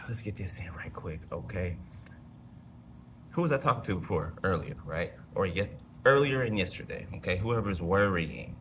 let's get this in right quick, okay? Who was I talking to before? Earlier, right? Or yet earlier and yesterday, okay? Whoever's worrying,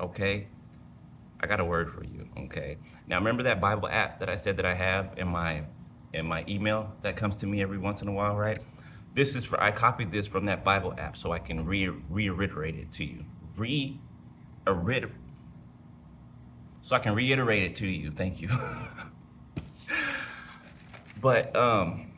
okay? I got a word for you, okay? Now remember that Bible app that I said that I have in my email that comes to me every once in a while, right? This is for I copied this from that Bible app so I can reiterate it to you. Reiterate so I can reiterate it to you. Thank you. But um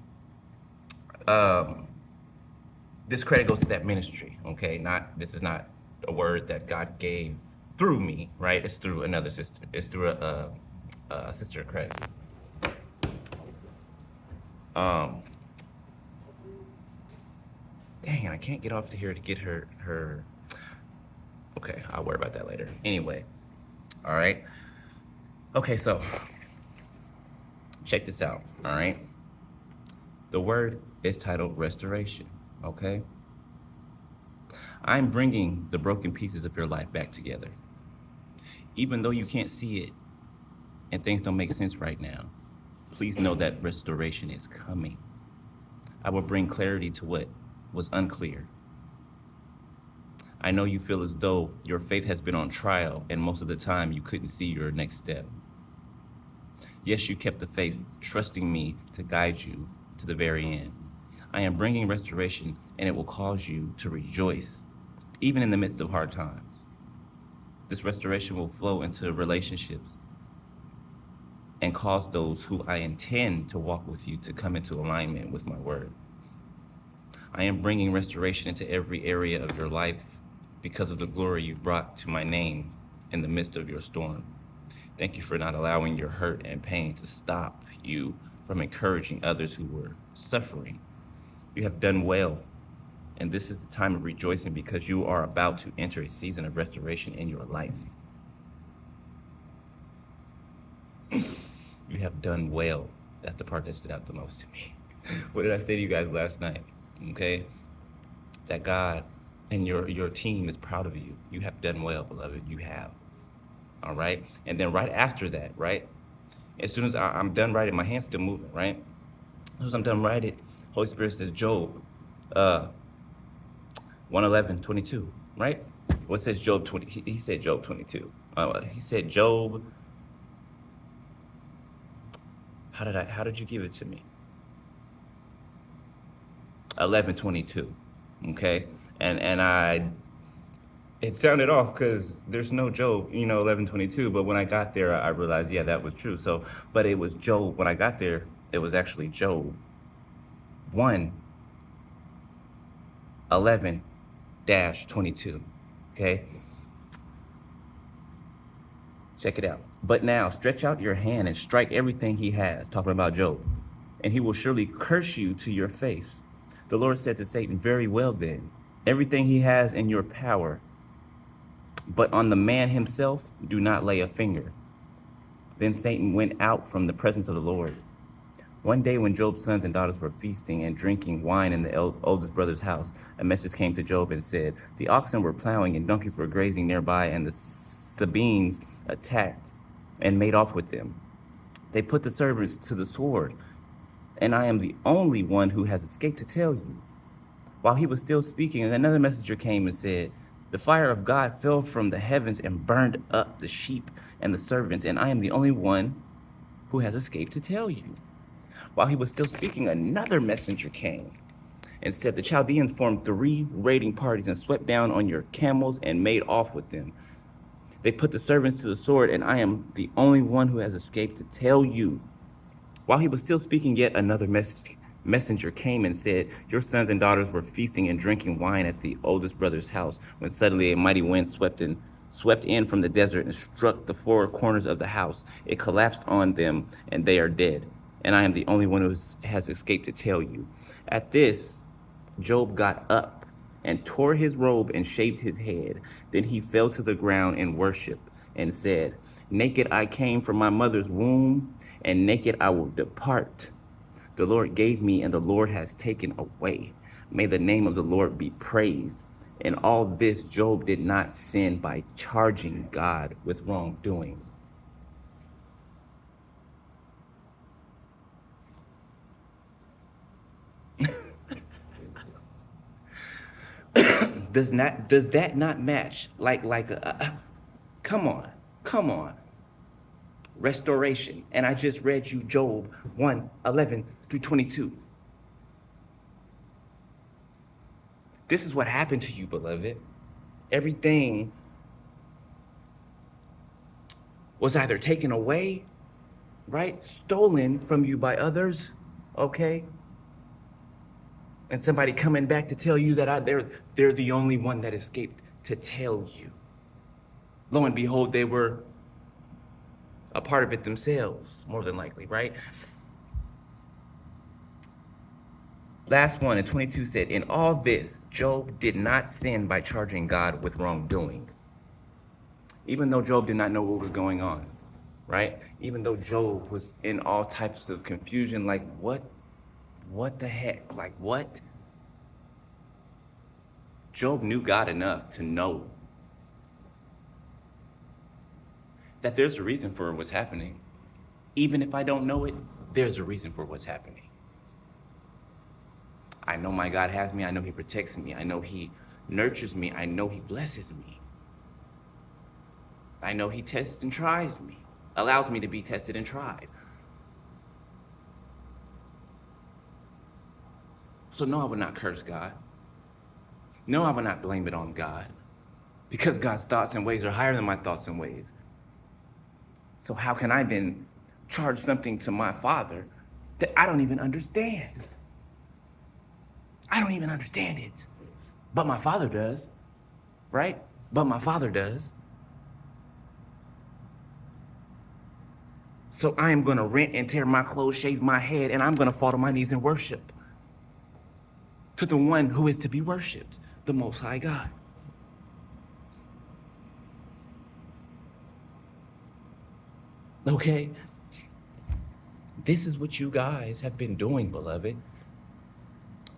this credit goes to that ministry, okay? Not this is not a word that God gave through me, right? It's through another sister. It's through a sister of Christ. Um, Dang, I can't get off to here to get her. Okay, I'll worry about that later. Anyway, all right. Okay, so check this out. All right, the word is titled restoration. Okay, I'm bringing the broken pieces of your life back together, even though you can't see it and things don't make sense right now. Please know that restoration is coming. I will bring clarity to what was unclear. I know you feel as though your faith has been on trial, and most of the time you couldn't see your next step. Yes, you kept the faith, trusting me to guide you to the very end. I am bringing restoration, and it will cause you to rejoice, even in the midst of hard times. This restoration will flow into relationships and cause those who I intend to walk with you to come into alignment with my word. I am bringing restoration into every area of your life because of the glory you brought to my name in the midst of your storm. Thank you for not allowing your hurt and pain to stop you from encouraging others who were suffering. You have done well, and this is the time of rejoicing because you are about to enter a season of restoration in your life. You have done well. That's the part that stood out the most to me. What did I say to you guys last night? Okay? That God and your team is proud of you. You have done well, beloved. You have. All right? And then right after that, right? As soon as I'm done writing, my hand's still moving, right? As soon as I'm done writing, Holy Spirit says, Job, uh, 111:22, right? What says Job 20? He said Job 22. He said Job. How did you give it to me? 11:22. Okay, and it sounded off because there's no Job, 11:22. But when I got there, I realized, yeah, that was true. So, but it was Job. When I got there, it was actually Job 1:11-22. Okay, check it out. But now stretch out your hand and strike everything he has, talking about Job, and he will surely curse you to your face. The Lord said to Satan, very well then, everything he has in your power, but on the man himself do not lay a finger. Then Satan went out from the presence of the Lord. One day when Job's sons and daughters were feasting and drinking wine in the oldest brother's house, a message came to Job and said, the oxen were plowing and donkeys were grazing nearby, and the Sabines attacked and made off with them. They put the servants to the sword, and I am the only one who has escaped to tell you. While he was still speaking, another messenger came and said, the fire of God fell from the heavens and burned up the sheep and the servants, and I am the only one who has escaped to tell you. While he was still speaking, another messenger came and said, the Chaldeans formed 3 raiding parties and swept down on your camels and made off with them. They put the servants to the sword, and I am the only one who has escaped to tell you. While he was still speaking, yet another messenger came and said, your sons and daughters were feasting and drinking wine at the oldest brother's house, when suddenly a mighty wind swept in from the desert and struck the 4 corners of the house. It collapsed on them, and they are dead. And I am the only one who has escaped to tell you. At this, Job got up and tore his robe and shaved his head. Then he fell to the ground in worship and said, naked I came from my mother's womb, and naked I will depart. The Lord gave me, and the Lord has taken away. May the name of the Lord be praised. In all this, Job did not sin by charging God with wrongdoing. Does that not match come on, come on, restoration? And I just read you Job 1:11 through 22. This is what happened to you, beloved. Everything was either taken away, right? Stolen from you by others, okay? And somebody coming back to tell you that they're the only one that escaped to tell you. Lo and behold, they were a part of it themselves, more than likely, right? Last one in 22 said, in all this, Job did not sin by charging God with wrongdoing. Even though Job did not know what was going on, right? Even though Job was in all types of confusion, like what the heck? Like what? Job knew God enough to know that there's a reason for what's happening. Even if I don't know it, there's a reason for what's happening. I know my God has me. I know he protects me. I know he nurtures me. I know he blesses me. I know he tests and tries me, allows me to be tested and tried. So no, I would not curse God. No, I would not blame it on God, because God's thoughts and ways are higher than my thoughts and ways. So how can I then charge something to my Father that I don't even understand? I don't even understand it. But my Father does, right? But my Father does. So I am going to rent and tear my clothes, shave my head, and I'm going to fall to my knees and worship to the one who is to be worshiped, the Most High God. Okay? This is what you guys have been doing, beloved.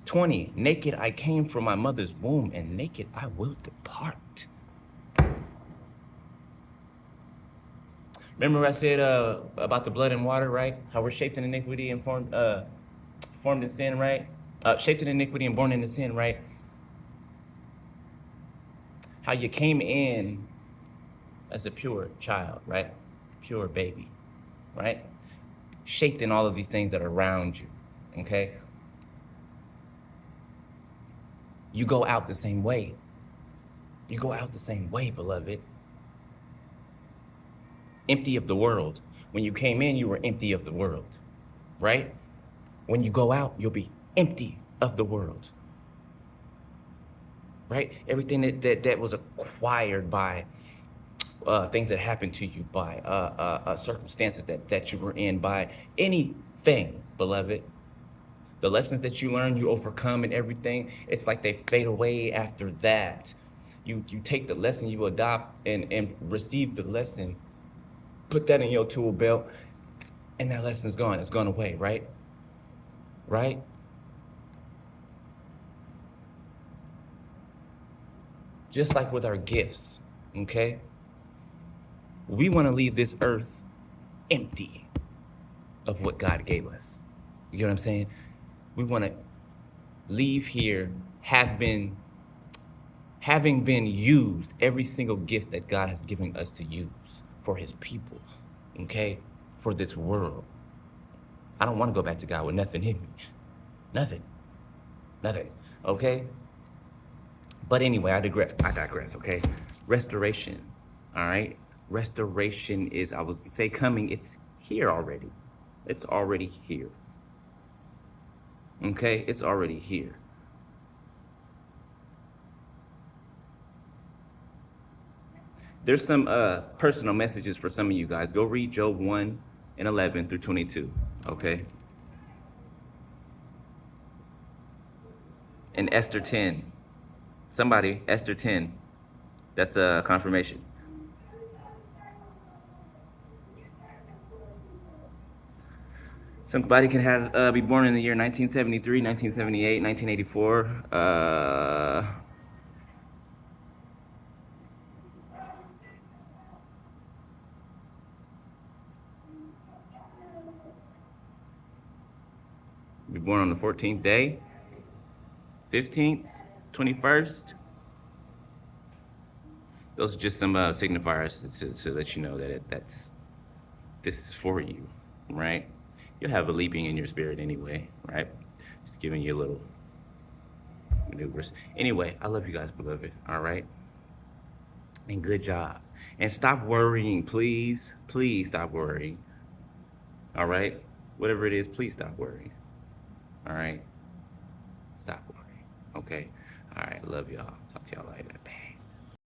20, naked I came from my mother's womb, and naked I will depart. Remember I said about the blood and water, right? How we're shaped in iniquity and formed in sin, right? Shaped in iniquity and born into sin, right? How you came in as a pure child, right? Pure baby, right? Shaped in all of these things that are around you, okay? You go out the same way. You go out the same way, beloved. Empty of the world. When you came in, you were empty of the world, right? When you go out, you'll be empty of the world, right? Everything that was acquired by things that happened to you, by circumstances that you were in, by anything, beloved. The lessons that you learn, you overcome and everything, it's like they fade away after that. You take the lesson, you adopt and receive the lesson, put that in your tool belt, and that lesson's gone. It's gone away, right? Right? Just like with our gifts, okay? We want to leave this earth empty of what God gave us. You know what I'm saying? We want to leave here having been used every single gift that God has given us to use for his people, okay? For this world. I don't want to go back to God with nothing in me. Nothing. Nothing. Okay? But anyway, I digress, okay? Restoration. All right? Restoration is, I would say, coming. It's here already. It's already here. Okay? It's already here. There's some personal messages for some of you guys. Go read Job 1:11 through 22. Okay? And Esther 10. Somebody, Esther 10. That's a confirmation. Somebody can have be born in the year 1973, 1978, 1984. Be born on the 14th day. 15th, 21st. Those are just some signifiers to let you know that this is for you, right? You'll have a leaping in your spirit anyway, right? Just giving you a little maneuvers. Anyway, I love you guys, beloved. All right, and good job. And stop worrying, please. Please stop worrying. All right, whatever it is, please stop worrying. All right, stop worrying. Okay. All right, love y'all. Talk to y'all later.